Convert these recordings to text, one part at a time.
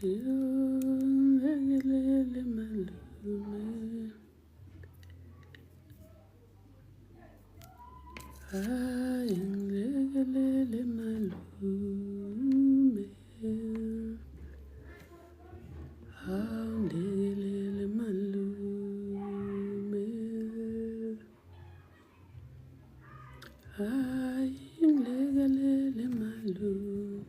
Hlanganisile malume, hlanganisile malume, hlanganisile malume, hlanganisile malume.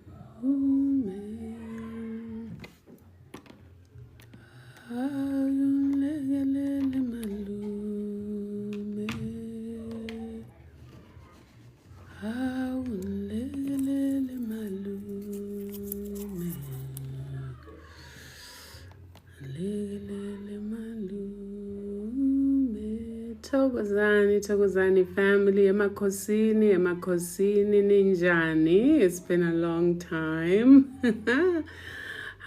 Hlanganisile malume, hlanganisile malume, hlanganisile malume. Thokozani family, emakhosini ninjani. It's been a long time.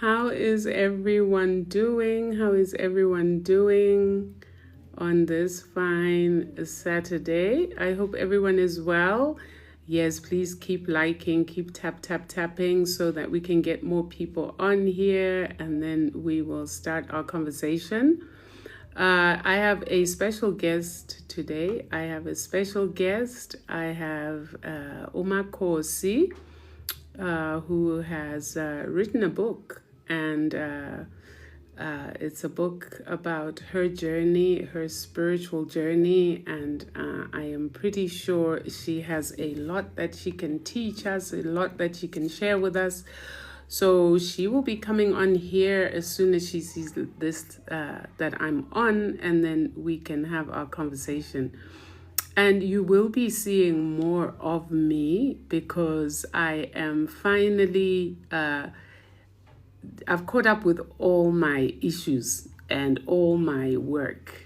How is everyone doing? How is everyone doing on this fine Saturday? I hope everyone is well. Yes, please keep liking, keep tapping so that we can get more people on here, and then we will start our conversation. I have a special guest today. I have Umakhosi, who has written a book, and it's a book about her journey, her spiritual journey, and I am pretty sure she has a lot that she can teach us, a lot that she can share with us. So she will be coming on here as soon as she sees this that I'm on, and then we can have our conversation. And you will be seeing more of me because I am finally, I've caught up with all my issues and all my work.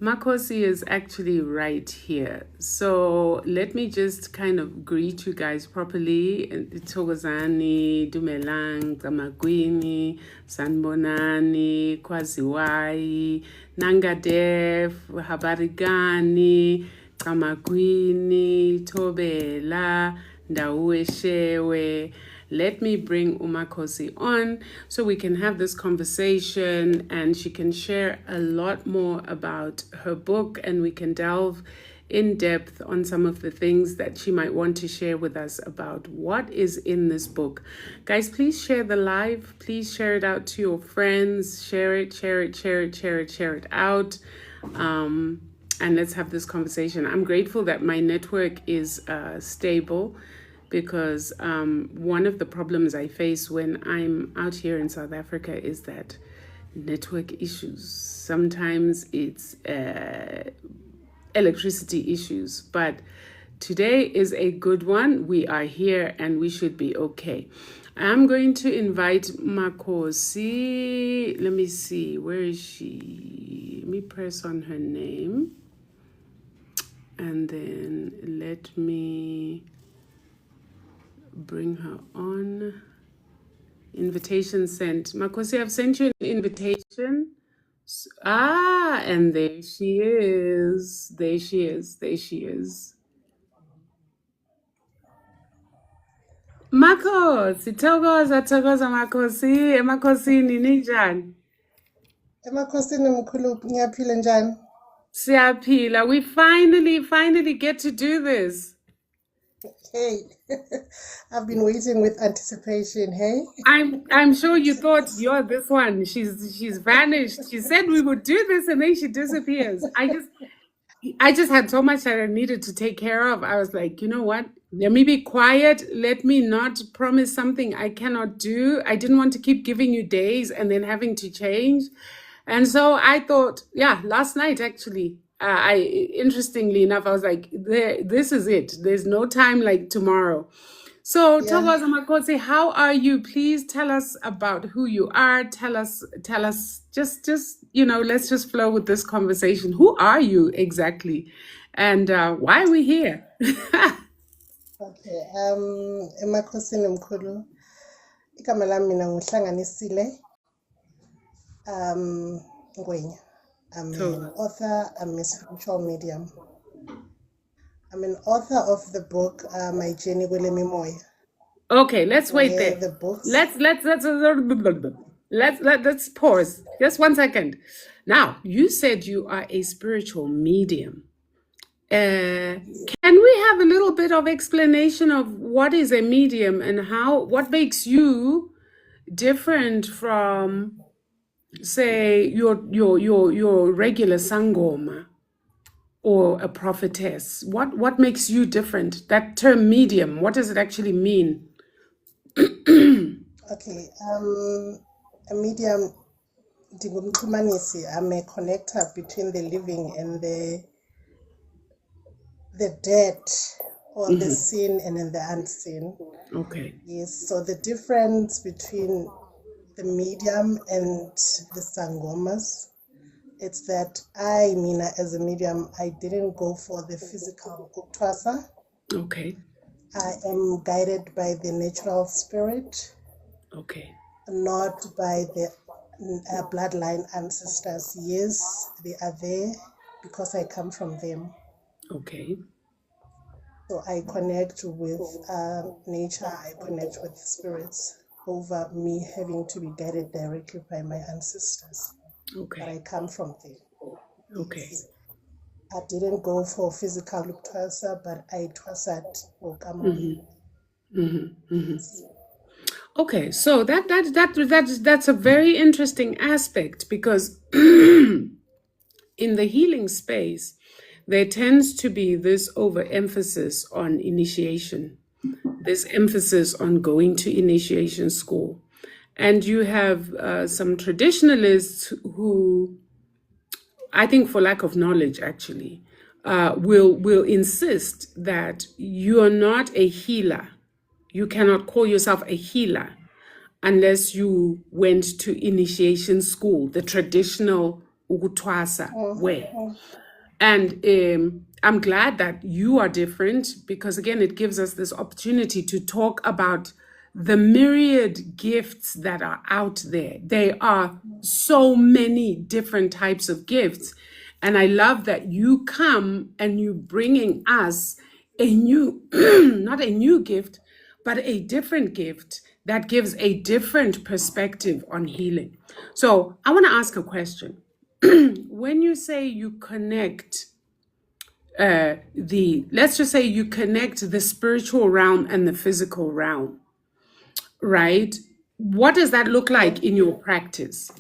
Makhosi is actually right here. So let me just kind of greet you guys properly. Thokozani, Dumelang, Tamagwini, Sanbonani, Kwaziwai, Nangadef, Habarigani, Tamagwini, Tobela, Ndaueshewe. Let me bring Umakhosi on so we can have this conversation and she can share a lot more about her book, and we can delve in depth on some of the things that she might want to share with us about what is in this book. Guys, please share the live. Please share it out to your friends. Share it out. And let's have this conversation. I'm grateful that my network is stable, because one of the problems I face when I'm out here in South Africa is that network issues. Sometimes it's electricity issues, but today is a good one. We are here and we should be okay. I'm going to invite Makhosi. Let me see, where is she? Let me press on her name and then let me bring her on. Invitation sent. Makhosi, I've sent you an invitation. And there she is. There she is. Makhosi, thokoza Makhosi. Emakhosini ninjani? Emakhosini mkhulu, ngiyaphila njani? Siyaphila. We finally get to do this. Hey, I've been waiting with anticipation. Hey, I'm sure you thought you're this one. She's vanished. She said we would do this and then she disappears. I just had so much that I needed to take care of. I was like, you know what? Let me be quiet. Let me not promise something I cannot do. I didn't want to keep giving you days and then having to change. And so I thought, yeah, last night actually, interestingly enough, I was like, this is it. There's no time like tomorrow. So yeah. Thokoza Makhosi, how are you? Please tell us about who you are. Tell us, just let's just flow with this conversation. Who are you exactly? And why are we here? Okay. Emakhosini mkhulu, igama lami mina nguHlanganisile. Ngwenya. I'm an author. I'm a spiritual medium. I'm an author of the book My Journey with Moya. Okay, let's wait where there. the books. Let's pause. Just 1 second. Now, you said you are a spiritual medium. Can we have a little bit of explanation of what is a medium and what makes you different from, say, your regular sangoma or a prophetess? What makes you different? That term medium, what does it actually mean? Okay, a medium, I'm a connector between the living and the dead, or the seen and then the unseen. Okay. Yes, so the difference between the medium and the sangomas, it's that Mina, as a medium, I didn't go for the physical uktwasa. Okay. I am guided by the natural spirit. Okay. Not by the bloodline ancestors. Yes, they are there because I come from them. Okay. So I connect with nature, I connect with spirits over me having to be guided directly by my ancestors. Okay. But I come from there. Okay. Yes. I didn't go for physical twasa, but I twasat okamoya. Okay, so that's a very interesting aspect, because in the healing space, there tends to be this overemphasis on initiation, this emphasis on going to initiation school. And you have some traditionalists who, I think for lack of knowledge actually, will insist that you are not a healer. You cannot call yourself a healer unless you went to initiation school, the traditional ukutwasa way. And I'm glad that you are different, because again, it gives us this opportunity to talk about the myriad gifts that are out there. There are so many different types of gifts. And I love that you come and you bringing us a new, not a new gift, but a different gift that gives a different perspective on healing. So I want to ask a question. When you say you connect let's just say you connect the spiritual realm and the physical realm, right? What does that look like in your practice?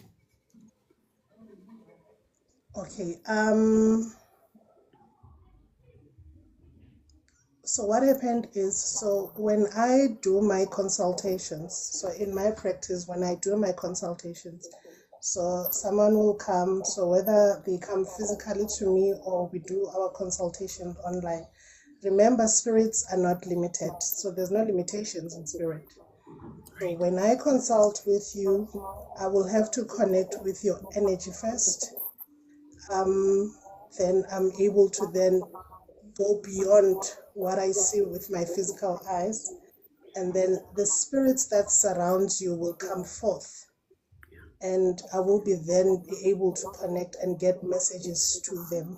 Okay. So what happened is, so when I do my consultations, so in my practice, when I do my consultations, so someone will come, so whether they come physically to me or we do our consultation online. Remember, spirits are not limited, so there's no limitations in spirit. So when I consult with you, I will have to connect with your energy first. Then I'm able to then go beyond what I see with my physical eyes, and then the spirits that surround you will come forth, and I will be then be able to connect and get messages to them.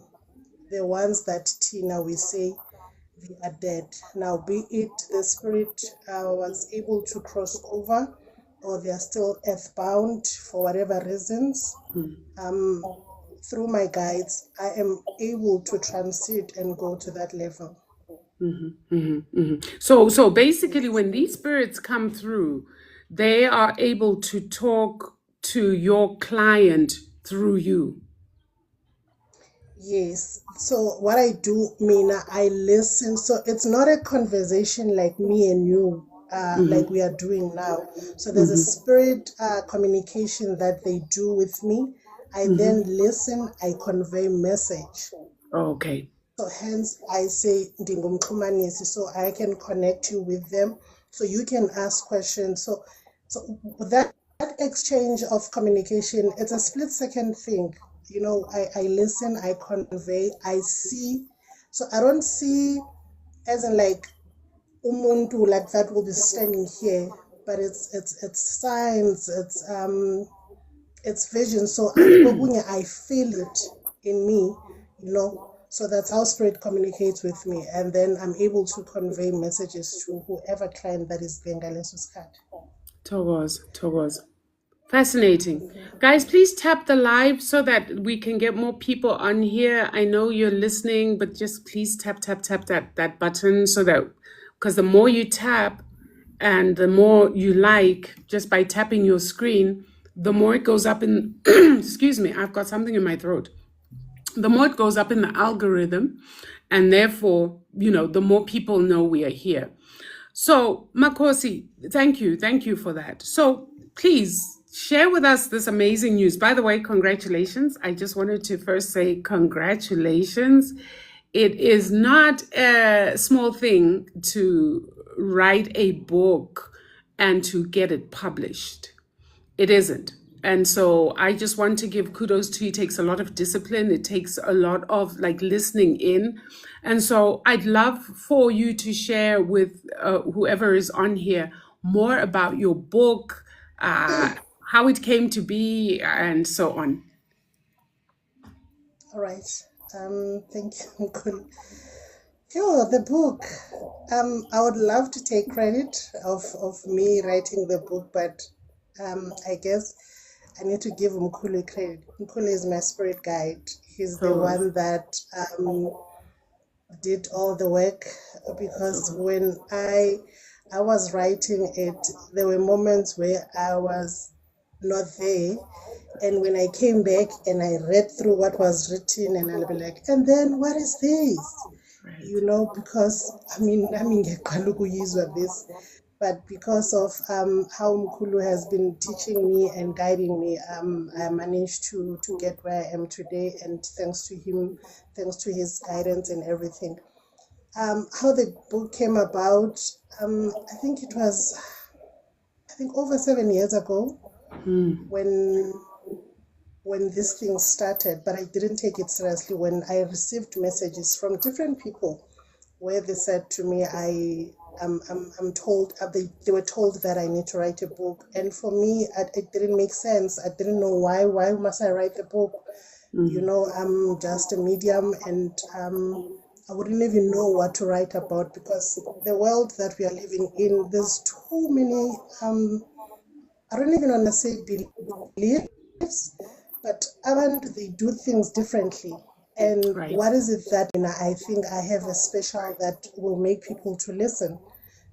The ones that Tina we say they are dead. Now, be it the spirit was able to cross over, or they are still earthbound for whatever reasons. Through my guides, I am able to transit and go to that level. So basically, when these spirits come through, they are able to talk to your client through you. Yes. So what I do, Mina, I listen. So it's not a conversation like me and you, like we are doing now. So there's a spirit communication that they do with me. I then listen, I convey message. Okay. So hence I say ndingumxhumanisi, so I can connect you with them, so you can ask questions. So that exchange of communication, it's a split second thing. You know, I listen, I convey, I see. So I don't see as in like umuntu like that will be standing here, but it's signs, it's vision. So I feel it in me, you know. So that's how spirit communicates with me. And then I'm able to convey messages to whoever client that is being cut. Togos. Fascinating. Guys, please tap the live so that we can get more people on here. I know you're listening, but just please tap that button so that, because the more you tap and the more you like, just by tapping your screen, the more it goes up in, excuse me, I've got something in my throat. The more it goes up in the algorithm, and therefore, the more people know we are here. So, Makosi, thank you for that. So, please share with us this amazing news. By the way, congratulations. I just wanted to first say congratulations. It is not a small thing to write a book and to get it published. It isn't. And so I just want to give kudos to you. It takes a lot of discipline. It takes a lot of listening in. And so I'd love for you to share with whoever is on here more about your book, how it came to be, and so on. All right. Thank you. The book. I would love to take credit of me writing the book, but I guess I need to give Mkhulu credit. Mkhulu is my spirit guide. He's the one that did all the work, because when I was writing it, there were moments where I was not there. And when I came back and I read through what was written, and I'll be like, and then what is this? Right. Because this, but because of how Mkhulu has been teaching me and guiding me, I managed to get where I am today, and thanks to him, thanks to his guidance and everything. How the book came about, I think it was over 7 years ago when this thing started, but I didn't take it seriously. When I received messages from different people where they said to me, I'm told, they were told that I need to write a book. And for me, it didn't make sense. I didn't know why must I write a book? I'm just a medium, and I wouldn't even know what to write about, because the world that we are living in, there's too many, I don't even want to say beliefs, but they do things differently. And what is it that I think I have a special that will make people to listen,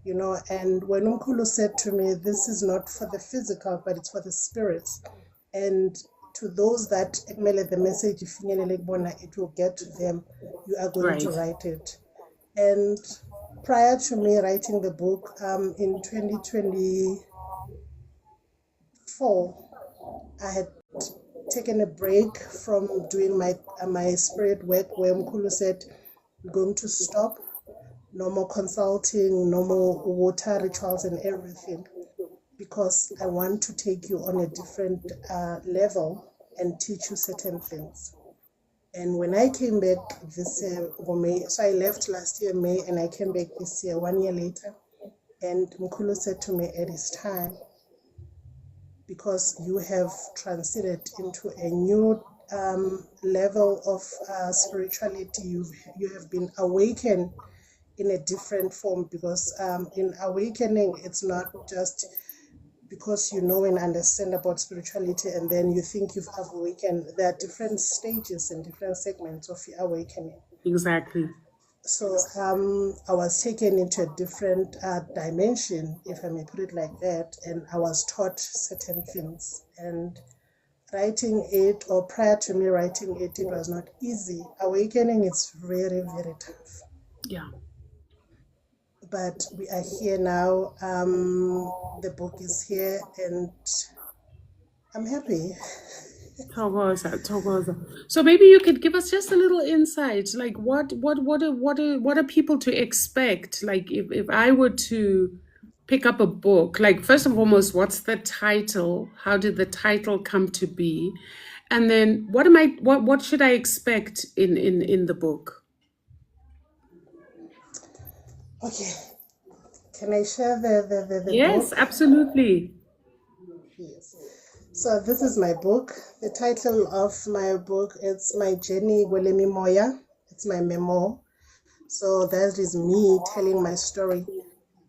and when Mkhulu said to me, this is not for the physical, but it's for the spirits. And to those that the message, it will get to them, you are going to write it. And prior to me writing the book, in 2024, I had taken a break from doing my spirit work, where Mkhulu said, we're going to stop, no more consulting, no more water rituals and everything, because I want to take you on a different level and teach you certain things. And when I came back this year, May, so I left last year, May, and I came back this year, 1 year later, and Mkhulu said to me, it is time, because you have transited into a new level of spirituality. You have been awakened in a different form, because in awakening, it's not just because you know and understand about spirituality and then you think you've awakened. There are different stages and different segments of your awakening. Exactly. So I was taken into a different dimension, if I may put it like that, and I was taught certain things. And writing it, or prior to me writing it, it was not easy. Awakening is very, very tough. Yeah. But we are here now. The book is here, and I'm happy. So maybe you could give us just a little insight, like what are people to expect? Like if I were to pick up a book, like first and foremost, what's the title? How did the title come to be? And then what should I expect in the book? Okay. Can I share the Yes, book? absolutely. Yes. So this is my book. The title of my book is My Journey Gwelemi Moya. It's my memo. So that is me telling my story.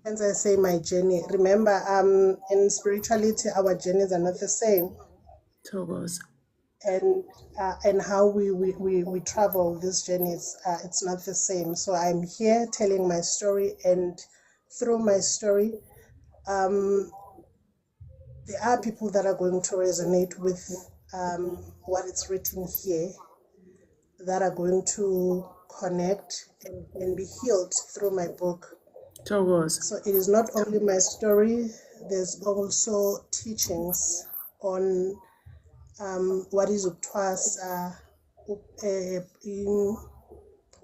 Hence I say my journey. Remember, in spirituality, our journeys are not the same. Togos. And how we travel these journeys, it's not the same. So I'm here telling my story, and through my story, there are people that are going to resonate with what is written here, that are going to connect and be healed through my book. Togos. So it is not only my story, there's also teachings on what is ukuthwasa,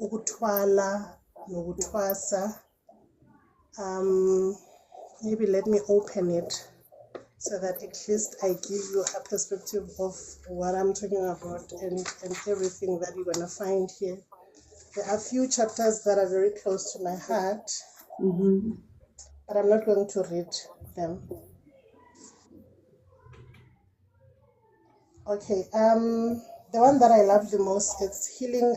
ukuthwala nokuthwasa. Maybe let me open it so that at least I give you a perspective of what I'm talking about, and everything that you're going to find here. There are a few chapters that are very close to my heart, but I'm not going to read them. Okay, the one that I love the most is healing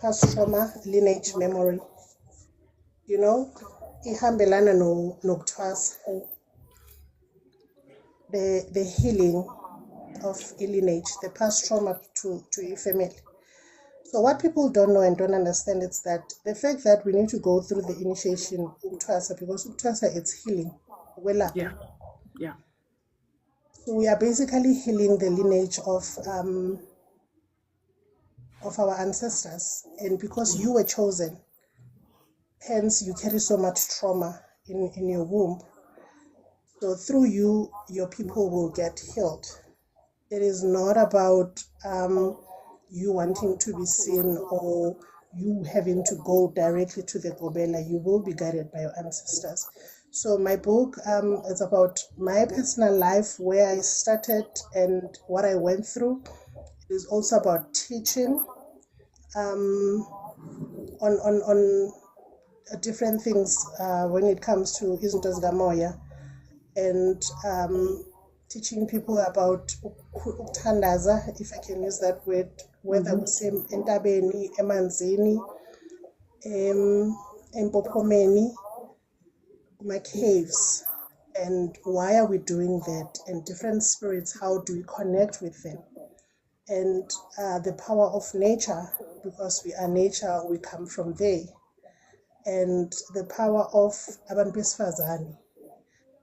past trauma lineage memory. You know, ihambelana nokuthwasa, the healing of lineage, the past trauma to your family. So what people don't know and don't understand is that the fact that we need to go through the initiation ukuthwasa, because ukuthwasa it's healing. Yeah. Yeah. So we are basically healing the lineage of our ancestors, and because you were chosen, hence you carry so much trauma in your womb. So through you, your people will get healed. It is not about you wanting to be seen or you having to go directly to the Gobela. You will be guided by your ancestors. So my book is about my personal life, where I started and what I went through. It is also about teaching on different things when it comes to izinto zikamoya, and teaching people about ukuthandaza, if I can use that word, whether entabeni, emanzini, empophomeni, my caves, and why are we doing that, and different spirits, how do we connect with them, and the power of nature, because we are nature, we come from there, and the power of abantu besifazane,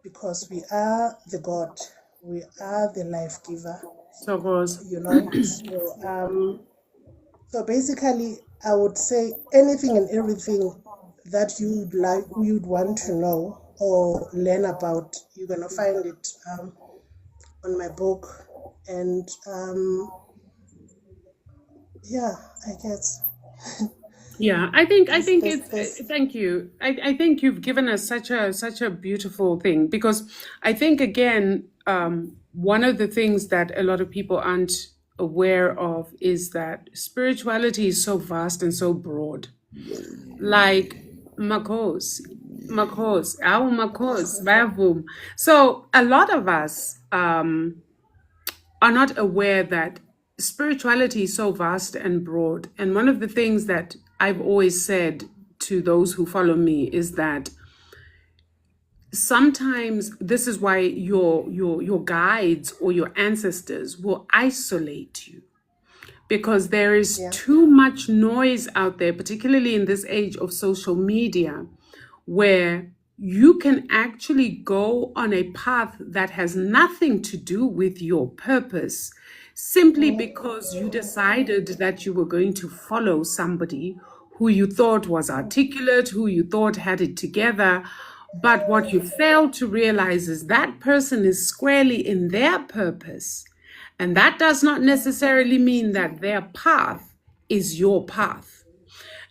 because we are the God, we are the life giver, Togos. you know. So basically, I would say anything and everything that you'd want to know or learn about, you're gonna find it on my book, and yeah, I guess. Yeah, I think This, it's thank you. I think you've given us such a beautiful thing, because I think again, one of the things that a lot of people aren't aware of is that spirituality is so vast and so broad. Like Makos, Bayavum. So a lot of us are not aware that spirituality is so vast and broad. And one of the things that I've always said to those who follow me is that sometimes this is why your guides or your ancestors will isolate you, because there is too much noise out there, particularly in this age of social media, where you can actually go on a path that has nothing to do with your purpose, simply because you decided that you were going to follow somebody who you thought was articulate, who you thought had it together. But what you fail to realize is that person is squarely in their purpose. And that does not necessarily mean that their path is your path.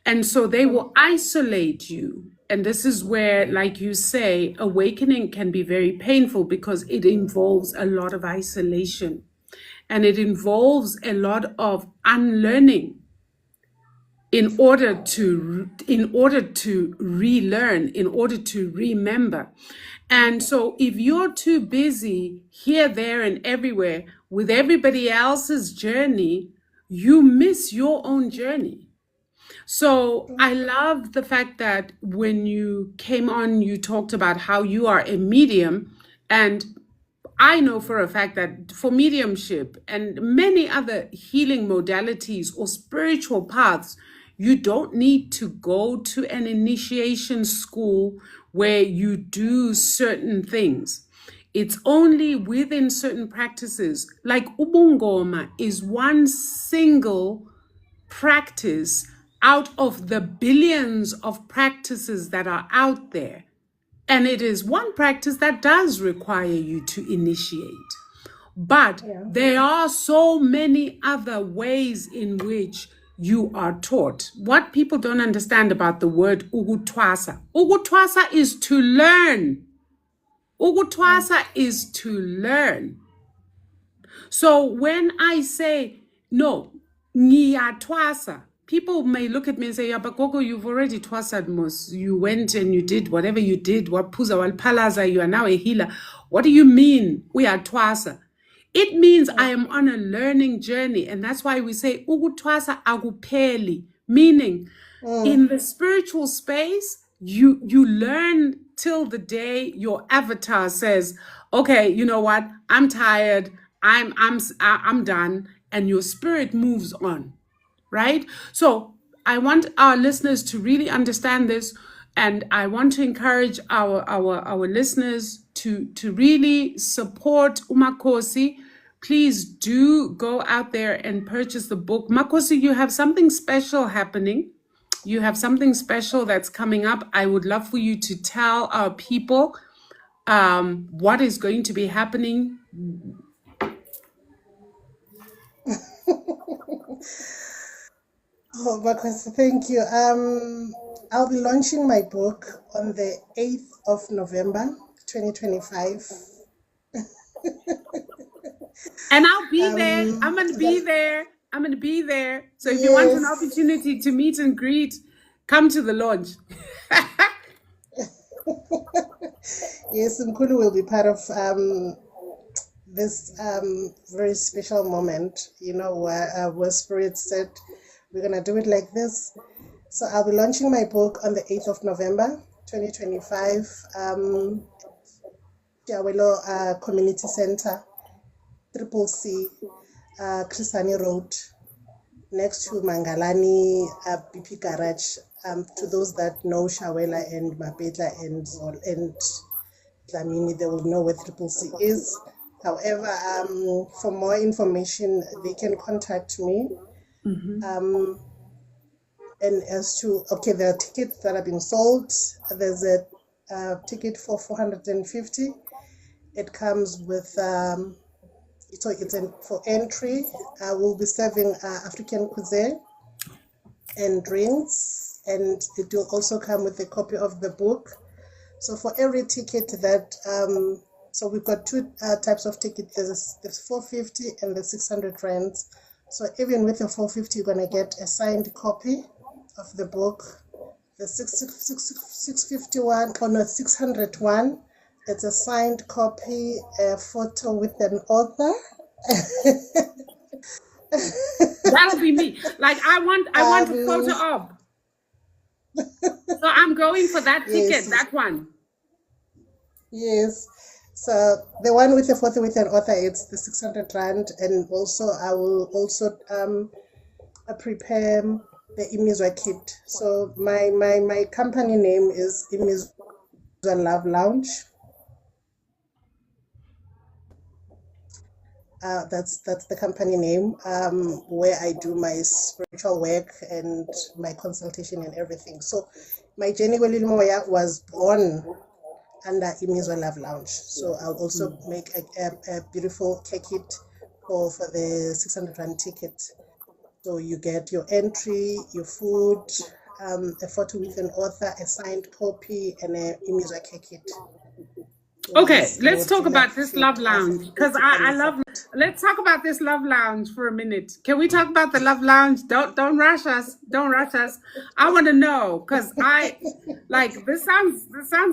And so they will isolate you. And this is where, like you say, awakening can be very painful, because it involves a lot of isolation and it involves a lot of unlearning in order to relearn, in order to remember. And so if you're too busy here, there, and everywhere with everybody else's journey, you miss your own journey. So I love the fact that when you came on, you talked about how you are a medium. And I know for a fact that for mediumship and many other healing modalities or spiritual paths, you don't need to go to an initiation school where you do certain things. It's only within certain practices, like Ubungoma is one single practice out of the billions of practices that are out there. And it is one practice that does require you to initiate. But Yeah. there are so many other ways in which you are taught. What people don't understand about the word ugutwasa. Ugutwasa is to learn. Ugutwasa is to learn. So when I say, no, ngiyatwasa, people may look at me and say, yeah, but Gogo, you've already twasad mos. You went and you did whatever you did. Wapuza walpalaza, you are now a healer. What do you mean, uyatwasa? It means I am on a learning journey. And that's why we say, ugutwasa agupeli, meaning in the spiritual space, you learn till the day your avatar says, okay, you know what? I'm tired. I'm done. And your spirit moves on, right? So I want our listeners to really understand this. And I want to encourage our listeners to really support Umakosi. Please do go out there and purchase the book. Makosi, you have something special happening. You have something special that's coming up. I would love for you to tell our people what is going to be happening. Oh, Makosi, thank you. I'll be launching my book on the 8th of November, 2025. And I'll be there. I'm going to be That, there. I'm going to be there. So if you want an yes, opportunity to meet and greet, come to the launch. yes, Mkulu will be part of this very special moment, where Spirit said, we're going to do it like this. So I'll be launching my book on the 8th of November, 2025, Tiawelo Community Center, Triple C, Krisani Road, next to Mangalani BP Garage. To those that know Shawela and Mapetla and Dlamini, they will know where Triple C is. However, for more information, they can contact me. And as to, there are tickets that are being sold. There's a ticket for 450. It comes with, so it's for entry. We'll be serving African cuisine and drinks, and it will also come with a copy of the book. So for every ticket that, so we've got two types of tickets. There's 450 and the 600 rands. So even with the 450, you're going to get a signed copy of the book. The 651, 601, it's a signed copy, a photo with an author. That'll be me. Like I want a photo op. So I'm going for that ticket, Yes. that one. Yes. So the one with the photo with an author, it's the 600 rand, and also I will also prepare the Imizwa kit. So my company name is Imizwa Love Lounge. That's the company name, where I do my spiritual work and my consultation and everything. So my journey with Moya was born under Imizwa Love Lounge. So I'll also make a beautiful cake kit for the 600 rand ticket. So you get your entry, your food, a photo with an author, a signed copy, and an Imizwa cake kit. Okay, let's talk about this love lounge, because I love. Let's talk about this love lounge for a minute. Can we talk about the love lounge? Don't rush us. Don't rush us. I want to know, because I like this sounds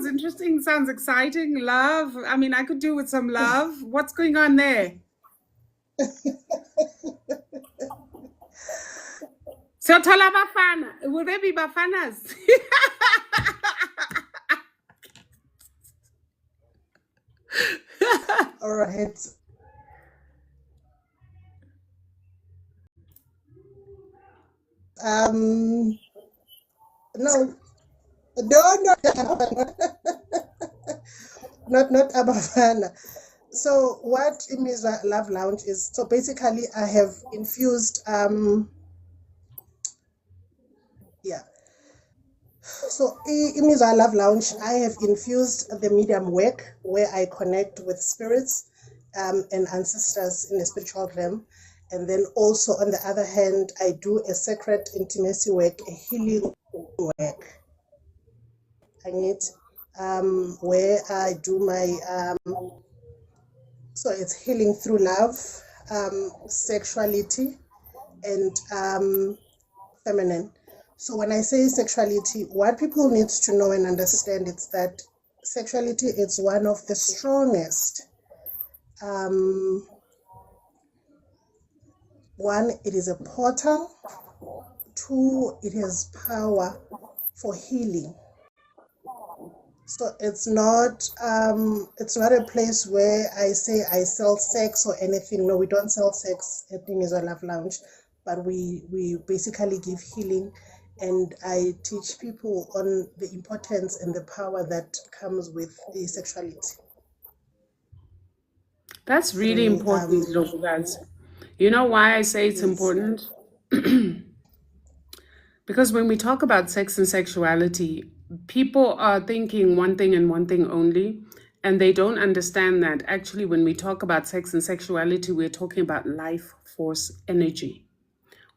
interesting. Sounds exciting. Love. I mean, I could do with some love. What's going on there? Siyothola abafana. Will there be bafanas? All right. No, no, not Abafana. So what Imizwa Love Lounge is, so basically I have infused, yeah. So Imizwa Love Lounge, I have infused the medium work where I connect with spirits and ancestors in the spiritual realm. And then also on the other hand, I do a sacred intimacy work, a healing work. I need where I do my so it's healing through love, sexuality, and feminine. So when I say sexuality, what people need to know and understand is that sexuality is one of the strongest. One, it is a portal. Two, it has power for healing. So it's not a place where I say I sell sex or anything. No, we don't sell sex at Imizwa Love Lounge, but we basically give healing, and I teach people on the importance and the power that comes with sexuality. That's really Through important, guys. You know why I say it's yes, important? Because when we talk about sex and sexuality, people are thinking one thing and one thing only. And they don't understand that actually, when we talk about sex and sexuality, we're talking about life force energy.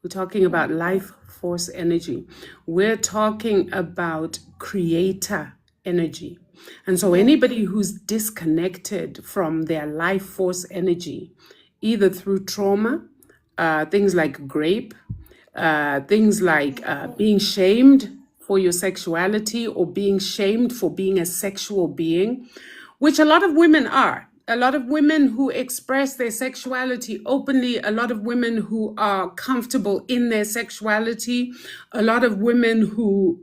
We're talking about life force energy. We're talking about creator energy. And so, anybody who's disconnected from their life force energy, either through trauma, things like grape, things like being shamed for your sexuality or being shamed for being a sexual being, which a lot of women are. A lot of women who express their sexuality openly, a lot of women who are comfortable in their sexuality, a lot of women who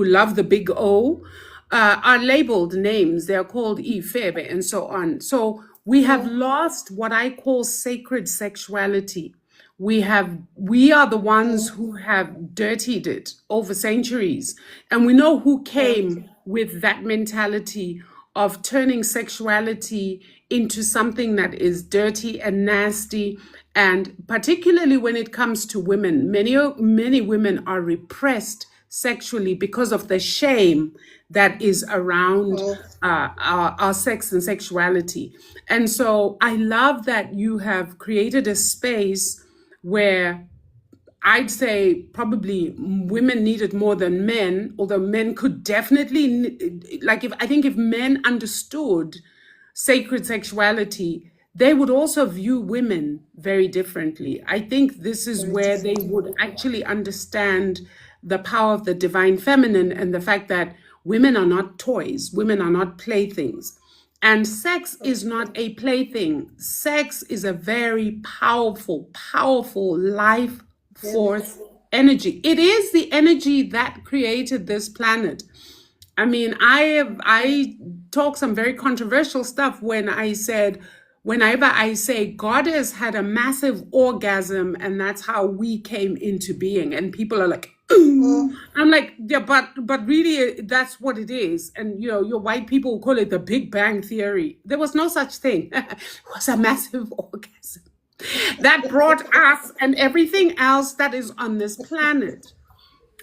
love the big O, are labeled names. They're called ifebe and so on. So we have lost what I call sacred sexuality. We are the ones who have dirtied it over centuries, and we know who came with that mentality of turning sexuality into something that is dirty and nasty. And particularly when it comes to women, many women are repressed sexually because of the shame that is around our sex and sexuality. And so I love that you have created a space where I'd say probably women need it more than men, although men could definitely, like, if men understood sacred sexuality, they would also view women very differently. I think this is very where they different. would actually understand the power of the divine feminine and the fact that women are not toys, women are not playthings. And sex is not a plaything. Sex is a very powerful, powerful life force energy. It is the energy that created this planet. I mean, I talk some very controversial stuff when I said, whenever I say God has had a massive orgasm and that's how we came into being, and people are like, ooh. I'm like, yeah, but really that's what it is. And your white people call it the Big Bang Theory. There was no such thing. It was a massive orgasm that brought us and everything else that is on this planet.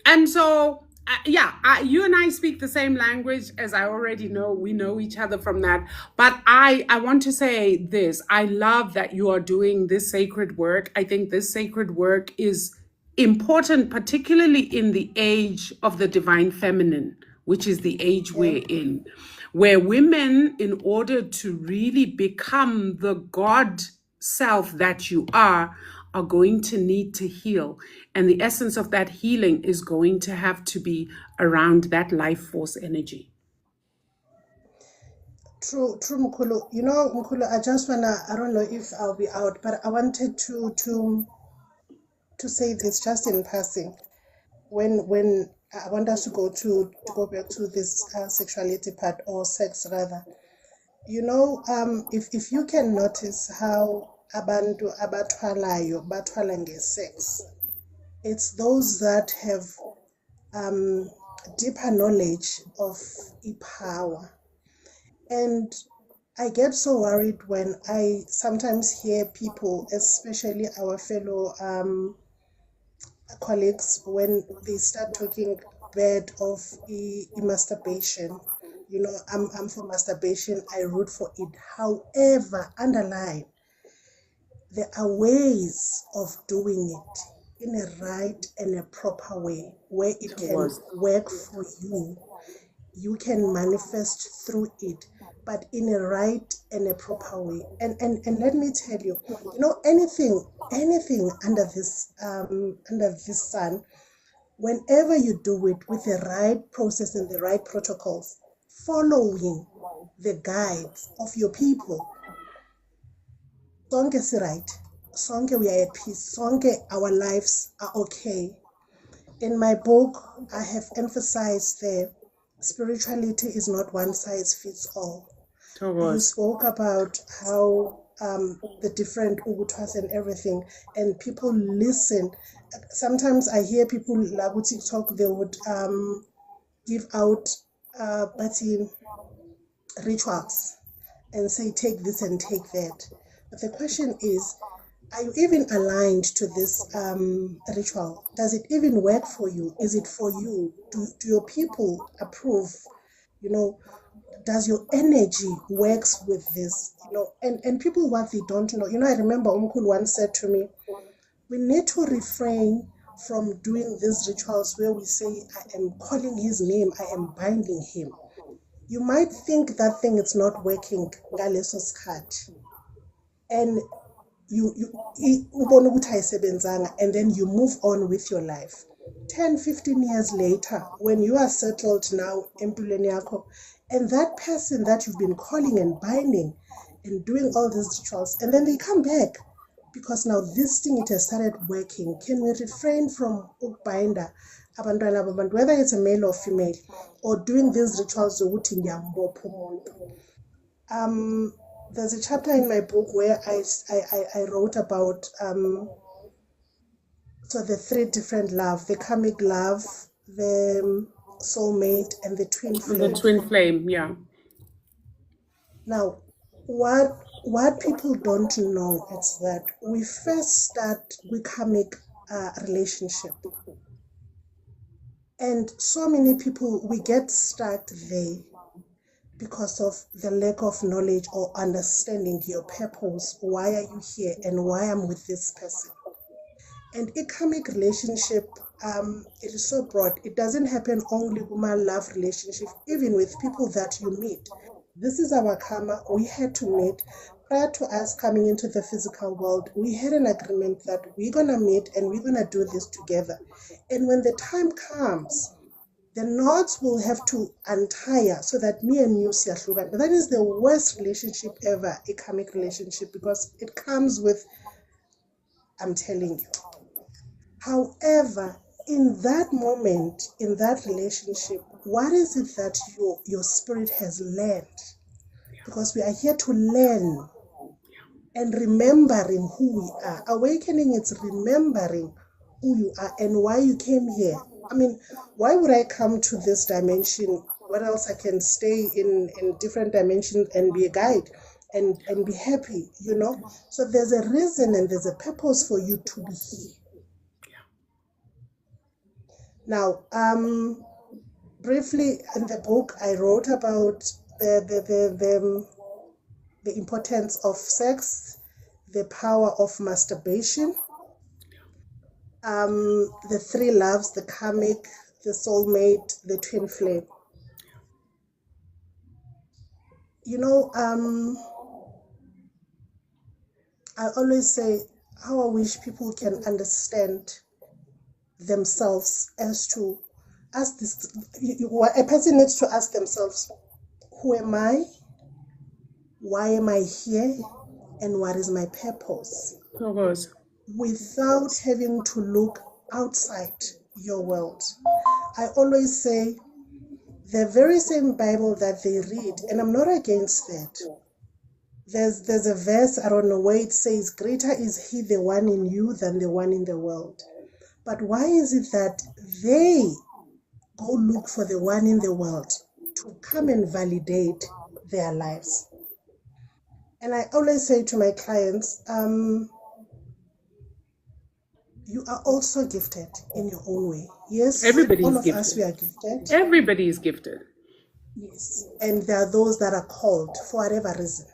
And so, you and I speak the same language, as I already know. We know each other from that. But I want to say this. I love that you are doing this sacred work. I think this sacred work is important, particularly in the age of the divine feminine, which is the age we're in, where women, in order to really become the God self that you are going to need to heal. And the essence of that healing is going to have to be around that life force energy. True, Mkulu. You know, Mkulu, I just wanna, I don't know if I'll be out, but I wanted to to say this just in passing. When I want us to go back to this sexuality part, or sex rather. If you can notice how abantu abathwalayo bathwala nge-sex, it's those that have deeper knowledge of power. And I get so worried when I sometimes hear people, especially our fellow colleagues, when they start talking bad of masturbation. I'm for masturbation, I root for it. However, underline, there are ways of doing it in a right and a proper way where it can work for you. You can manifest through it, but in a right and a proper way. And let me tell you, anything under this sun, whenever you do it with the right process and the right protocols, following the guides of your people, sonke si right, sonke we are at peace, sonke our lives are okay. In my book, I have emphasized that spirituality is not one size fits all. You spoke about how the different ugutas and everything, and people listen. Sometimes I hear people like TikTok, they would give out rituals and say, take this and take that. But the question is, are you even aligned to this ritual? Does it even work for you? Is it for you? Do your people approve? Does your energy works with this? And people, what they don't know. I remember Umkul once said to me, we need to refrain from doing these rituals where we say, I am calling his name, I am binding him. You might think that thing is not working, ngaleso sikhathi, and you and then you move on with your life. 10-15 years later, when you are settled now empilweni yakho, and that person that you've been calling and binding and doing all these rituals, and then they come back because now this thing, it has started working. Can we refrain from ukubinda abantwana babantu, whether it's a male or female, or doing these rituals zokuthi ngiyambopha umuntu? There's a chapter in my book where I wrote about so the three different love: the karmic love, the soulmate, and the twin flame. The twin flame, yeah. Now, what people don't know is that we first start with karmic relationship, and so many people, we get stuck there because of the lack of knowledge or understanding your purpose. Why are you here and why I'm with this person? And a karmic relationship, it is so broad. It doesn't happen only with my love relationship, even with people that you meet. This is our karma. We had to meet. Prior to us coming into the physical world, we had an agreement that we're going to meet and we're going to do this together. And when the time comes, the knots will have to untie so that me and you siyahluka. That is the worst relationship ever, a karmic relationship, because it comes with, I'm telling you. However, in that moment, in that relationship, what is it that your spirit has learned? Because we are here to learn and remembering who we are. Awakening, it's remembering who you are and why you came here. I mean, why would I come to this dimension? What else I can stay in different dimensions and be a guide and be happy, So there's a reason and there's a purpose for you to be here. Now, briefly in the book, I wrote about the importance of sex, the power of masturbation, the three loves: the karmic, the soulmate, the twin flame. I always say how I wish people can understand themselves as to ask this. A person needs to ask themselves, who am I? Why am I here? And what is my purpose? Purpose. without having to look outside your world. I always say the very same Bible that they read, and I'm not against that. There's a verse, I don't know where it says, greater is he the one in you than the one in the world. But why is it that they go look for the one in the world to come and validate their lives? And I always say to my clients, you are also gifted in your own way. Yes, Everybody all is of us, gifted. we are gifted. Everybody is gifted. Yes. And there are those that are called for whatever reason.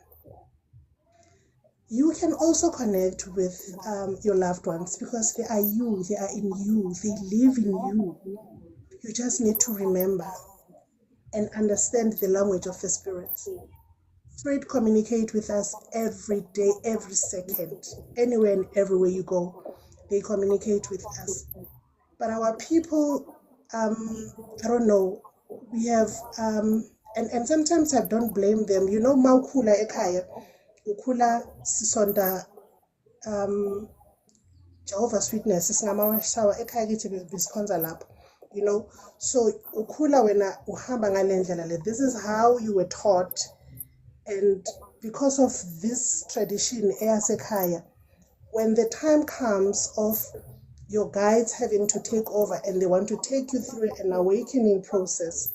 You can also connect with your loved ones because they are you, they are in you, they live in you. You just need to remember and understand the language of the Spirit. Spirit communicate with us every day, every second, anywhere and everywhere you go. They communicate with us. But our people, I don't know, we have, and sometimes I don't blame them. You know, mawukhula ekhaya, ukhula sisonda Jehovah's Witness singamawashawa ekhaya kithi besikhonza lapho, you know. So ukhula wena uhamba ngale ndlela le. This is how you were taught, and because of this tradition eyasekhaya, when the time comes of your guides having to take over and they want to take you through an awakening process,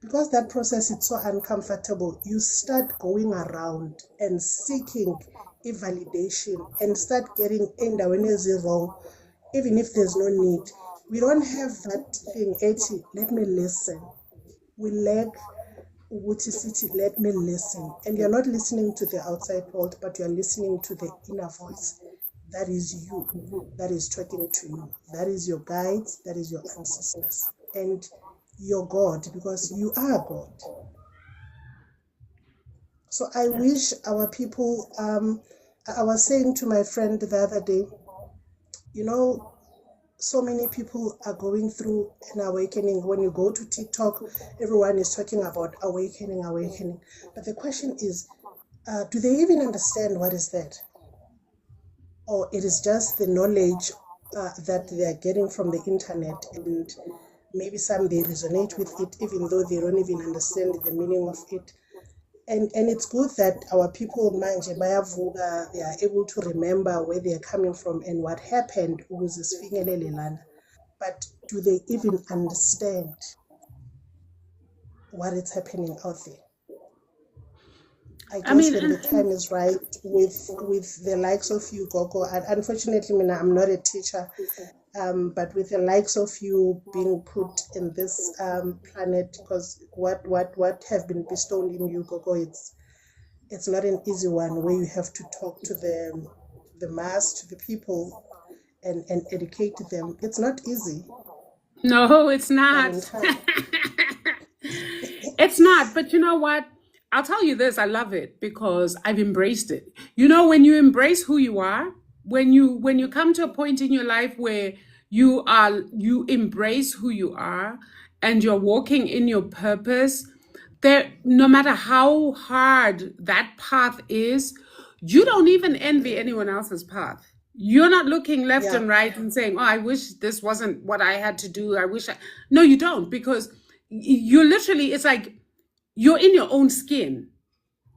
because that process is so uncomfortable, you start going around and seeking a validation and start getting endaweni wrong, even if there's no need. We don't have that thing, let me listen. We lack Uguti City, let me listen. And you're not listening to the outside world, but you're listening to the inner voice. That is you, that is talking to you. That is your guides, that is your ancestors, and your God, because you are God. So I wish our people, I was saying to my friend the other day, you know, so many people are going through an awakening. When you go to TikTok, everyone is talking about awakening, awakening. But the question is, do they even understand what is that? Or it is just the knowledge that they are getting from the internet, and maybe some they resonate with it even though they don't even understand the meaning of it. And it's good that our people manje bayavuka, they are able to remember where they are coming from and what happened ukuze sifinyelele lana. But do they even understand what is happening out there? I guess when the time is right, with the likes of you, Gogo, and unfortunately, Mina, I'm not a teacher, but with the likes of you being put in this planet, because what have been bestowed in you, Gogo, it's not an easy one where you have to talk to the mass, to the people, and educate them. It's not easy. No, it's But not. in time, It's not. But you know what? I'll tell you this, I love it because I've embraced it. You know, when you embrace who you are, when you come to a point in your life where you embrace who you are and you're walking in your purpose, there, no matter how hard that path is, you don't even envy anyone else's path. You're not looking left yeah, and right and saying, "Oh, I wish this wasn't what I had to do. I wish I." No, you don't, because you're literally, it's like you're in your own skin,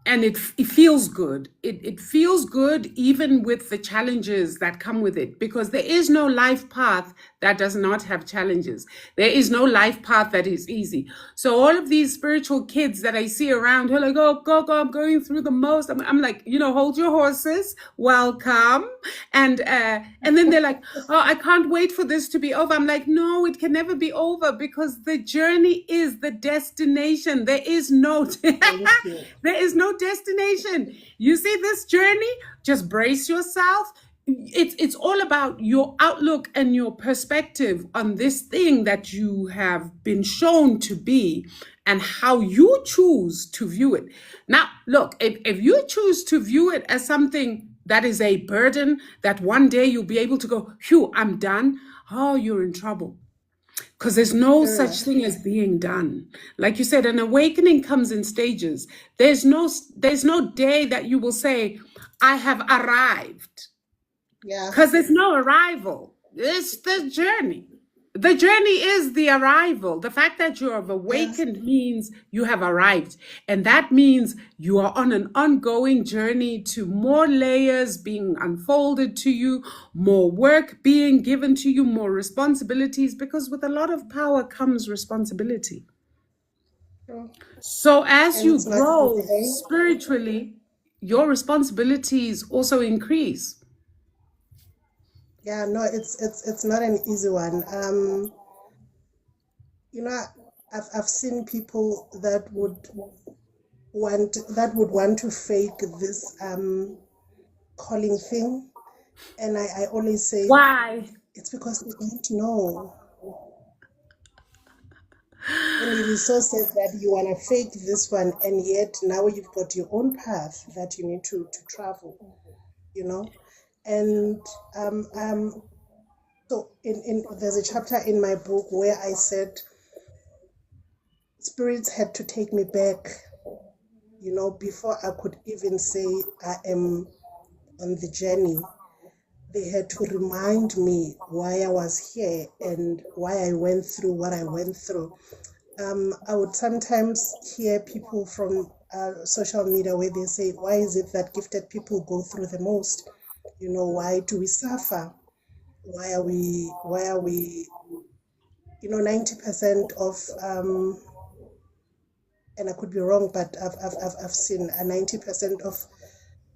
and it feels good. It feels good even with the challenges that come with it, because there is no life path that does not have challenges. There is no life path that is easy. So all of these spiritual kids that I see around, who are like, "Oh, go, I'm going through the most." I'm like, hold your horses, welcome. And then they're like, "Oh, I can't wait for this to be over." I'm like, no, it can never be over, because the journey is the destination. There is no thank you. there is no destination. You see this journey, just brace yourself. It's all about your outlook and your perspective on this thing that you have been shown to be, and how you choose to view it. Now, look, if you choose to view it as something that is a burden, that one day you'll be able to go, "Phew, I'm done," oh, you're in trouble. Because there's no Fair such enough. thing as being done. Like you said, an awakening comes in stages. There's no day that you will say, "I have arrived." Yeah. Because there's no arrival. It's the journey. The journey is the arrival. The fact that you have Yeah. awakened means you have arrived. And that means you are on an ongoing journey to more layers being unfolded to you, more work being given to you, more responsibilities, because with a lot of power comes responsibility. True. So as And you it's not grow easy. spiritually, your responsibilities also increase. Yeah, no, it's not an easy one. You know, I've seen people that would want to fake this calling thing, and I always say Why? it's because they don't know. And it is so sad that you want to fake this one, and yet now you've got your own path that you need to travel, you know. And so there's a chapter in my book where I said spirits had to take me back, before I could even say I am on the journey. They had to remind me why I was here and why I went through what I went through. I would sometimes hear people from social media where they say, why is it that gifted people go through the most? Why do we suffer? Why are we 90% of and I could be wrong, but I've seen 90% of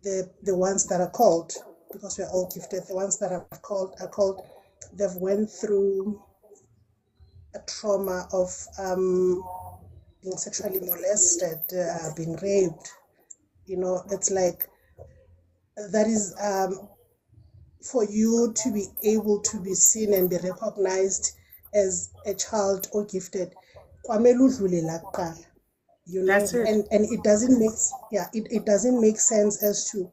the ones that are called, because we're all gifted, the ones that are called, they've went through a trauma of being sexually molested, being raped. It's like that is for you to be able to be seen and be recognized as a child or gifted. Kwamele udlule kuqala, That's it. and it doesn't make it doesn't make sense as to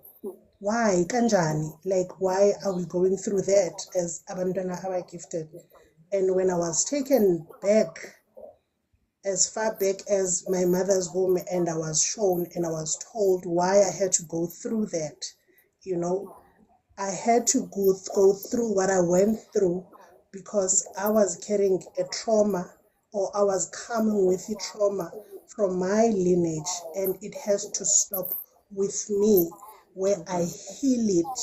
why kanjani, like why are we going through that as abantwana are gifted. And when I was taken back as far back as my mother's home, and I was shown and I was told why I had to go through that, I had to go through what I went through because I was carrying a trauma, or I was coming with a trauma from my lineage, and it has to stop with me where I heal it.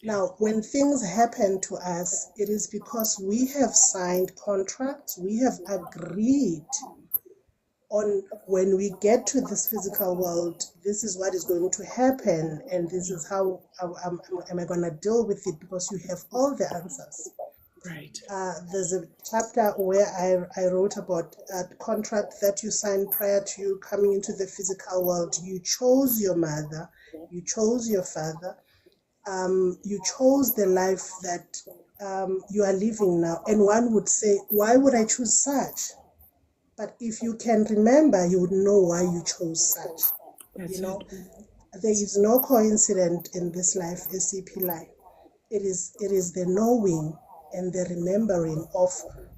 Now, when things happen to us, it is because we have signed contracts, we have agreed on when we get to this physical world, this is what is going to happen, and this is how am I going to deal with it, because you have all the answers. Right. There's a chapter where I wrote about a contract that you signed prior to you coming into the physical world. You chose your mother, you chose your father, you chose the life that you are living now. And one would say, why would I choose such? But if you can remember, you would know why you chose such. That's There it. is no coincidence in this life, SCP life. It is the knowing and the remembering of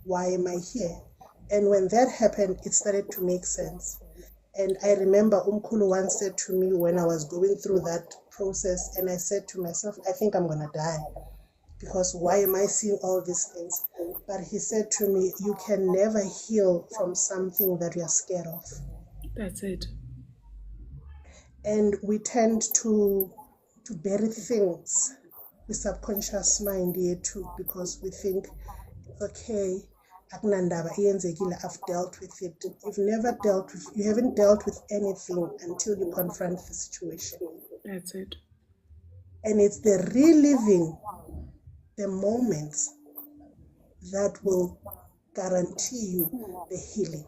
why am I here. And when that happened, it started to make sense. And I remember Umkulu once said to me when I was going through that process, and I said to myself, I think I'm going to die, because why am I seeing all these things? But he said to me, you can never heal from something that you're scared of. That's it. And we tend to bury things, the subconscious mind too, because we think, okay, akunandaba iyenzekile, I've dealt with it. You haven't dealt with anything until you confront the situation. That's it. And it's the reliving the moments that will guarantee you the healing.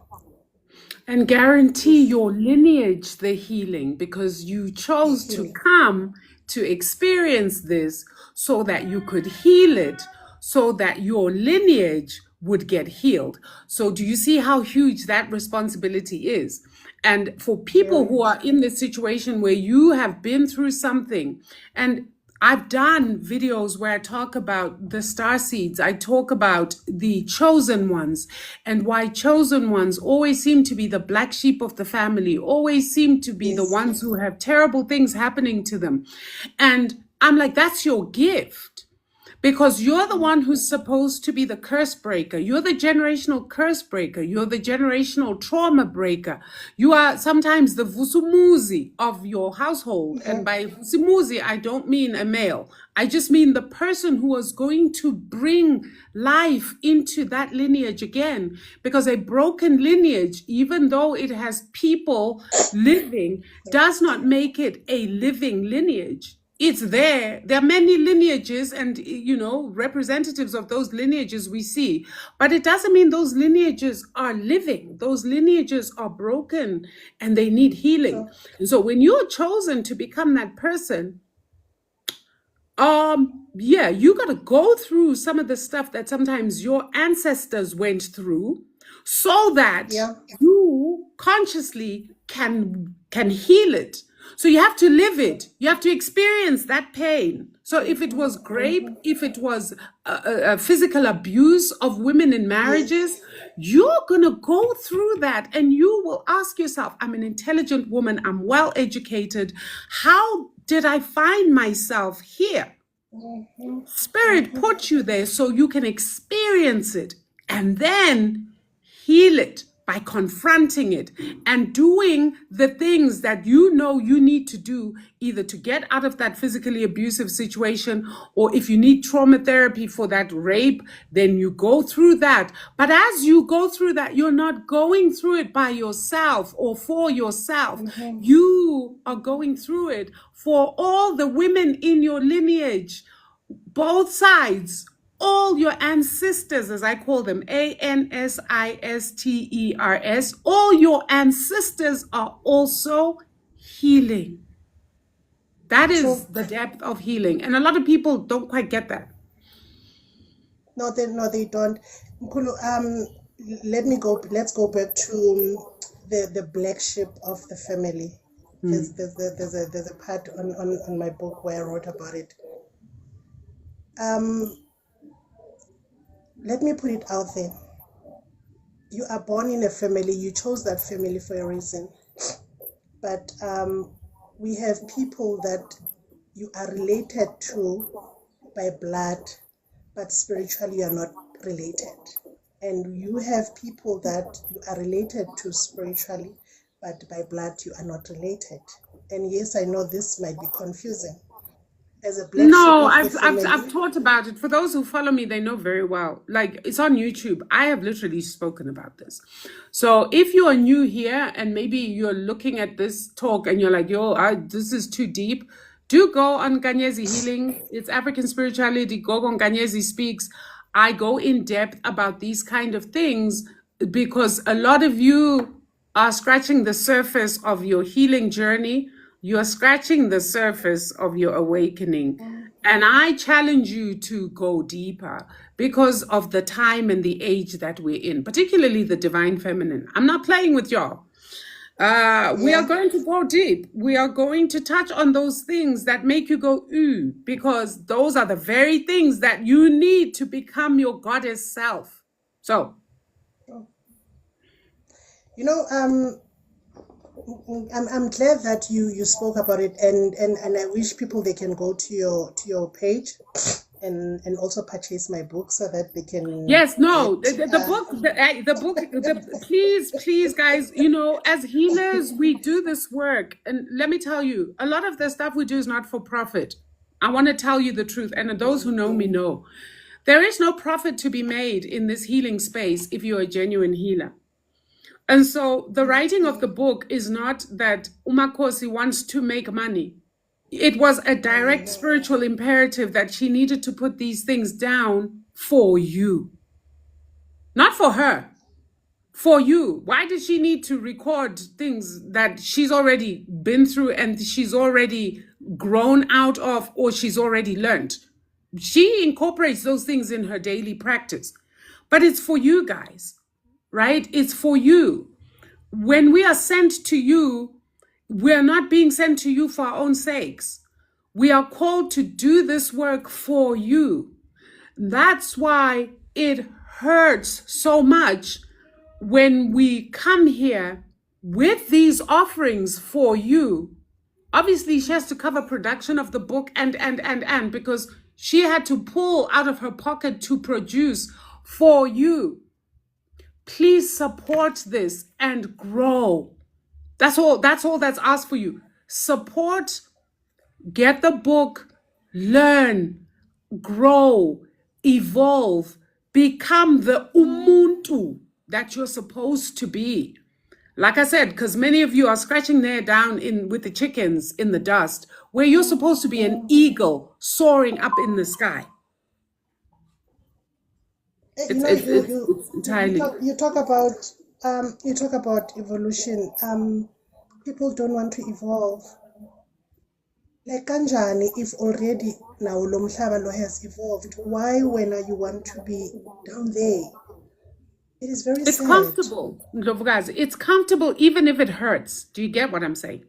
And guarantee your lineage the healing, because you chose to come to experience this so that you could heal it, so that your lineage would get healed. So do you see how huge that responsibility is? And for people who are in this situation where you have been through something, and I've done videos where I talk about the star seeds. I talk about the chosen ones, and why chosen ones always seem to be the black sheep of the family, always seem to be the ones who have terrible things happening to them. And I'm like, that's your gift. Because you're the one who's supposed to be the curse breaker. You're the generational curse breaker. You're the generational trauma breaker. You are sometimes the vusumuzi of your household. And by vusumuzi, I don't mean a male. I just mean the person who is going to bring life into that lineage again. Because a broken lineage, even though it has people living, does not make it a living lineage. It's there. There are many lineages and, representatives of those lineages we see. But it doesn't mean those lineages are living. Those lineages are broken and they need healing. And so when you're chosen to become that person, you got to go through some of the stuff that sometimes your ancestors went through so that you consciously can heal it. So you have to live it. You have to experience that pain. So if it was rape, if it was a physical abuse of women in marriages, you're going to go through that and you will ask yourself, I'm an intelligent woman, I'm well educated. How did I find myself here? Spirit put you there so you can experience it and then heal it by confronting it and doing the things that you know you need to do, either to get out of that physically abusive situation, or if you need trauma therapy for that rape, then you go through that. But as you go through that, you're not going through it by yourself or for yourself. You are going through it for all the women in your lineage, both sides. All your ancestors, as I call them, ANSISTERS, all your ancestors are also healing. That is the depth of healing. And a lot of people don't quite get that. No, they don't. Let's go back to the black sheep of the family. There's a part on my book where I wrote about it. Let me put it out there. You are born in a family. You chose that family for a reason. But we have people that you are related to by blood, but spiritually you are not related. And you have people that you are related to spiritually, but by blood you are not related. And yes, I know this might be confusing. As a black No, sheep of the family, I've taught about it. For those who follow me, they know very well. Like, it's on YouTube. I have literally spoken about this. So if you are new here and maybe you're looking at this talk and you're like, this is too deep, do go on Ganyezi Healing. It's African Spirituality. Go on Ganyezi Speaks. I go in depth about these kind of things because a lot of you are scratching the surface of your healing journey. You're scratching the surface of your awakening. And I challenge you to go deeper because of the time and the age that we're in, particularly the divine feminine. I'm not playing with y'all. We are going to go deep. We are going to touch on those things that make you go, ooh, because those are the very things that you need to become your goddess self. So, I'm glad that you spoke about it, and I wish people they can go to your page and also purchase my book so that they can. Yes, no, the book. Please, guys. As healers, we do this work, and let me tell you, a lot of the stuff we do is not for profit. I want to tell you the truth, and those who know me know, there is no profit to be made in this healing space if you're a genuine healer. And so the writing of the book is not that Umakosi wants to make money. It was a direct spiritual imperative that she needed to put these things down for you. Not for her, for you. Why did she need to record things that she's already been through and she's already grown out of or she's already learned? She incorporates those things in her daily practice. But it's for you guys. Right? It's for you. When we are sent to you, we're not being sent to you for our own sakes. We are called to do this work for you. That's why it hurts so much when we come here with these offerings for you Obviously, she has to cover production of the book and because she had to pull out of her pocket to produce for you. Please support this and grow. That's all that's asked for you. Support, get the book, learn, grow, evolve, become the umuntu that you're supposed to be. Like I said, because many of you are scratching there down in with the chickens in the dust, where you're supposed to be an eagle soaring up in the sky. It's entirely. You talk about evolution. People don't want to evolve. Like kanjani, if already now lo mhlaba lo has evolved, why when you want to be down there? It is very It's sad. comfortable, guys. It's comfortable even if it hurts. Do you get what I'm saying?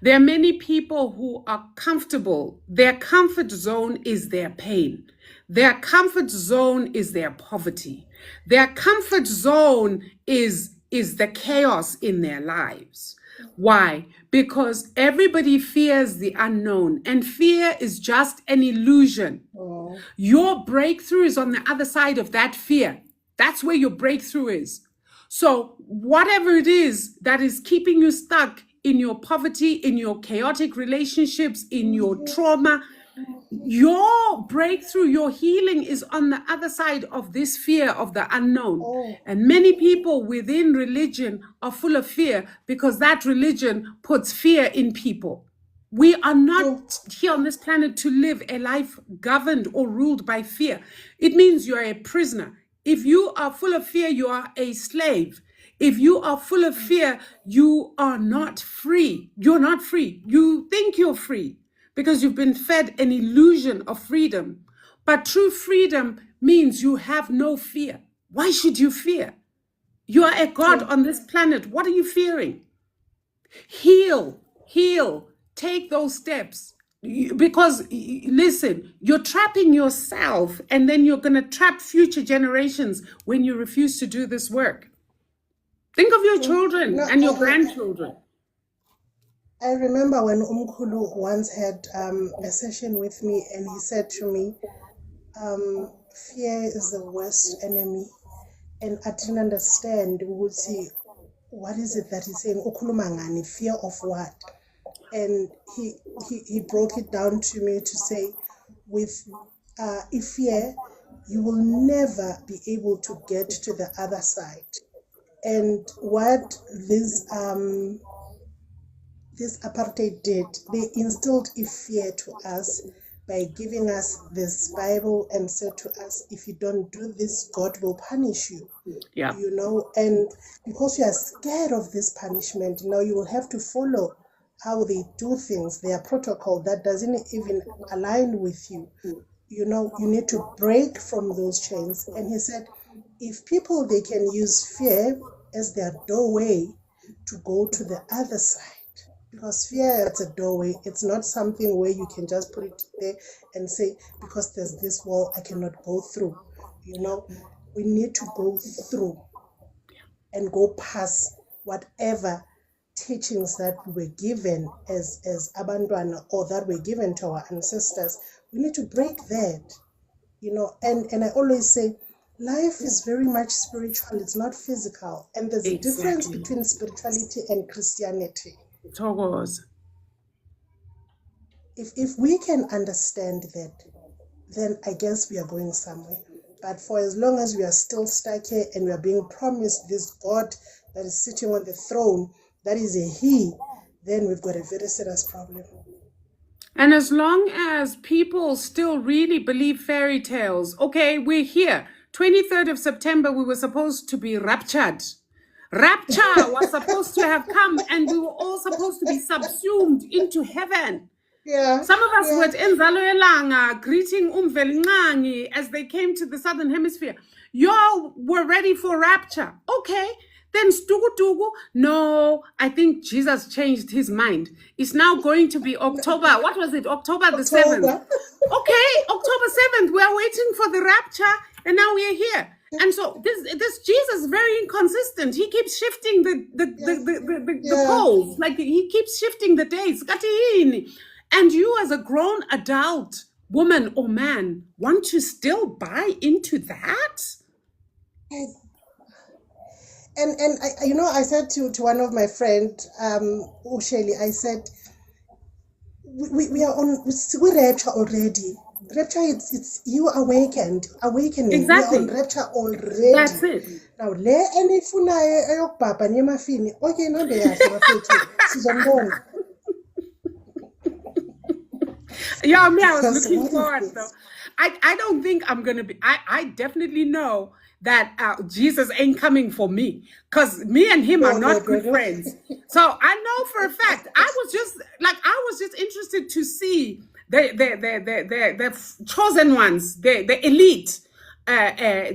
There are many people who are comfortable. Their comfort zone is their pain. Their comfort zone is their poverty. Their comfort zone is the chaos in their lives. Why? Because everybody fears the unknown, and fear is just an illusion. Oh. Your breakthrough is on the other side of that fear. That's where your breakthrough is. So whatever it is that is keeping you stuck in your poverty, in your chaotic relationships, in your trauma, your breakthrough, your healing is on the other side of this fear of the unknown. Oh. And many people within religion are full of fear because that religion puts fear in people. We are not here on this planet to live a life governed or ruled by fear. It means you're a prisoner. If you are full of fear, you are a slave. If you are full of fear, you are not free. You're not free. You think you're free because you've been fed an illusion of freedom. But true freedom means you have no fear. Why should you fear? You are a God on this planet. What are you fearing? Heal. Take those steps. Because listen, you're trapping yourself, and then you're going to trap future generations when you refuse to do this work. Think of your children and your grandchildren. I remember when Umkhulu once had a session with me, and he said to me, fear is the worst enemy. And I didn't understand. We would see, what is it that he's saying? Ukhuluma fear of what? And he broke it down to me to say, with fear, you will never be able to get to the other side. And what this apartheid did, they instilled fear to us by giving us this Bible and said to us, if you don't do this, God will punish you. Yeah. You know, and because you are scared of this punishment, now you will have to follow how they do things, their protocol that doesn't even align with you. You know, you need to break from those chains. And he said, if people, they can use fear as their doorway to go to the other side. Because fear, it's a doorway. It's not something where you can just put it there and say, because there's this wall, I cannot go through. You know, we need to go through and go past whatever teachings that we were given as abantwana, or that were given to our ancestors. We need to break that, you know. And I always say, life is very much spiritual. It's not physical. And there's a difference between spirituality and Christianity. Toggles. If we can understand that, then I guess we are going somewhere. But for as long as we are still stuck here and we are being promised this God that is sitting on the throne, that is a he, then we've got a very serious problem. And as long as people still really believe fairy tales, okay, we're here. 23rd of September, we were supposed to be raptured. Rapture was supposed to have come, and we were all supposed to be subsumed into heaven. Yeah. Some of us were in Zaloelanga greeting Umvelingangi as they came to the southern hemisphere. Y'all were ready for rapture. Okay. Then Stugu, no, I think Jesus changed his mind. It's now going to be October. What was it? October the 7th. Okay, October 7th. We are waiting for the rapture, and now we are here. And so this Jesus is very inconsistent. He keeps shifting the Yeah. poles, like he keeps shifting the dates. And you, as a grown adult woman or man, want to still buy into that? And I said to one of my friend, Usheli, I said, we are on, we rapture already. Rapture, it's you awakening. Exactly. We are on rapture already. That's it. Now le enifunayo eyokubhabha niemafini okay ihambe yahle bafethu sizombona. Yeah, me, I was looking forward though. I don't think I'm gonna be. I definitely know that Jesus ain't coming for me, because me and him are not good friends. So I know for a fact. I was just interested to see the chosen ones, the elite. I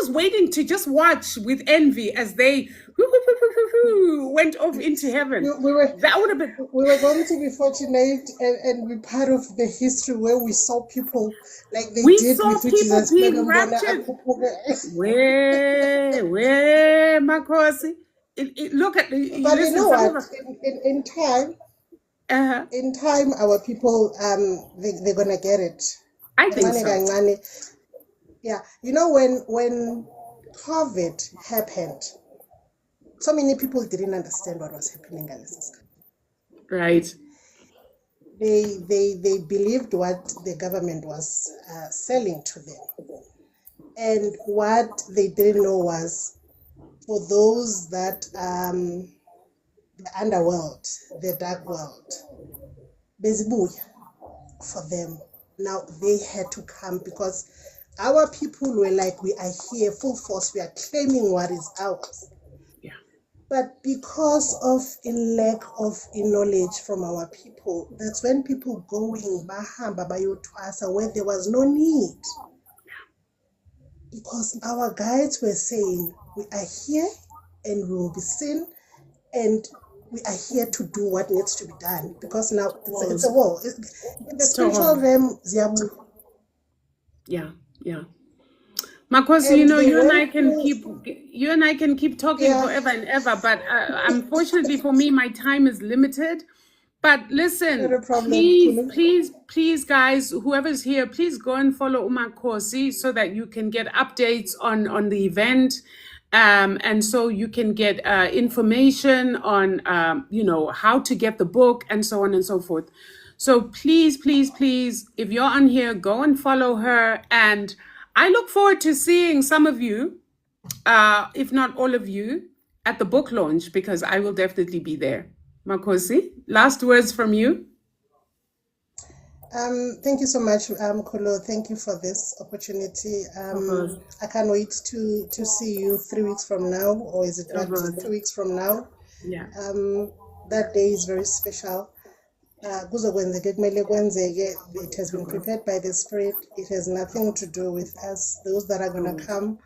was waiting to just watch with envy as they went off into heaven. That would have been. We were going to be fortunate and be part of the history where we saw people like they did with Jesus. Being raptured. Where, Makosi? Look at. But you know what? In time. In time, our people, they're gonna get it. I think so. Yeah, you know, when COVID happened, so many people didn't understand what was happening. Right. They believed what the government was selling to them, and what they didn't know was for those that the underworld, the dark world, bezibuya for them. Now they had to come because our people were like, we are here full force, we are claiming what is ours. Yeah. But because of a lack of knowledge from our people, that's when people going bahamba bayotwasa where there was no need. Because our guides were saying, we are here and we will be seen, and we are here to do what needs to be done. Because now it's a war. The spiritual realm, yeah. Makosi, you and I can keep talking forever and ever, but unfortunately for me, my time is limited. But listen, please, guys, whoever's here, please go and follow Umakosi so that you can get updates on the event. And so you can get information on, how to get the book and so on and so forth. So please, if you're on here, go and follow her. And I look forward to seeing some of you, if not all of you, at the book launch, because I will definitely be there. Makosi, last words from you. Thank you so much, Kolo. Thank you for this opportunity. I can't wait to see you 3 weeks from now, or is it not 2 weeks from now? Yeah. That day is very special. It has been prepared by the Spirit. It has nothing to do with us, those that are going to come.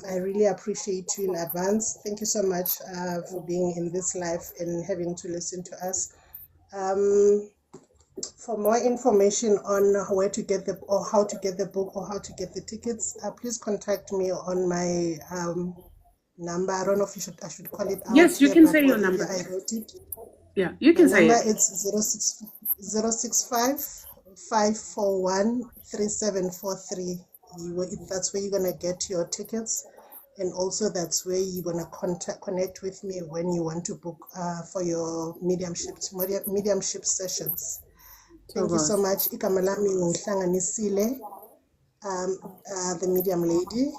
I really appreciate you in advance. Thank you so much for being in this life and having to listen to us. For more information on where to get or how to get the book or how to get the tickets, please contact me on my number. I don't know if I should call it out. Yes, you can say your number. I wrote it. Yeah, you can say it. My number is 065 541 3743. That's where you're going to get your tickets. And also that's where you're going to connect with me when you want to book for your mediumship sessions. Thank you so much. Igama lami Hlanganisile, the medium lady.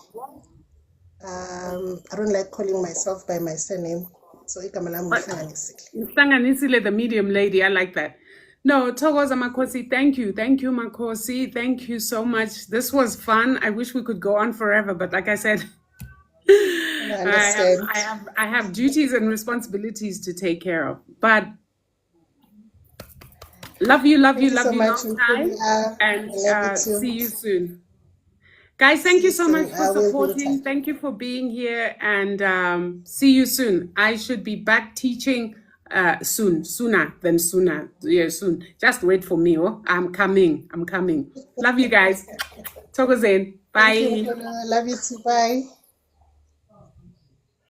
I don't like calling myself by my surname. So igama lami Hlanganisile. Hlanganisile, the medium lady. I like that. No, Thokoza Makosi, thank you. Thank you, Makosi. Thank you so much. This was fun. I wish we could go on forever, but like I said, I have duties and responsibilities to take care of. But love you long time. And see you soon. Guys, thank you so much for supporting. Thank you for being here, and see you soon. I should be back teaching sooner. Yeah, soon. Just wait for me. I'm coming. Love you guys. Talk again. Thank you, Bye. Mkono. I love you too. Bye.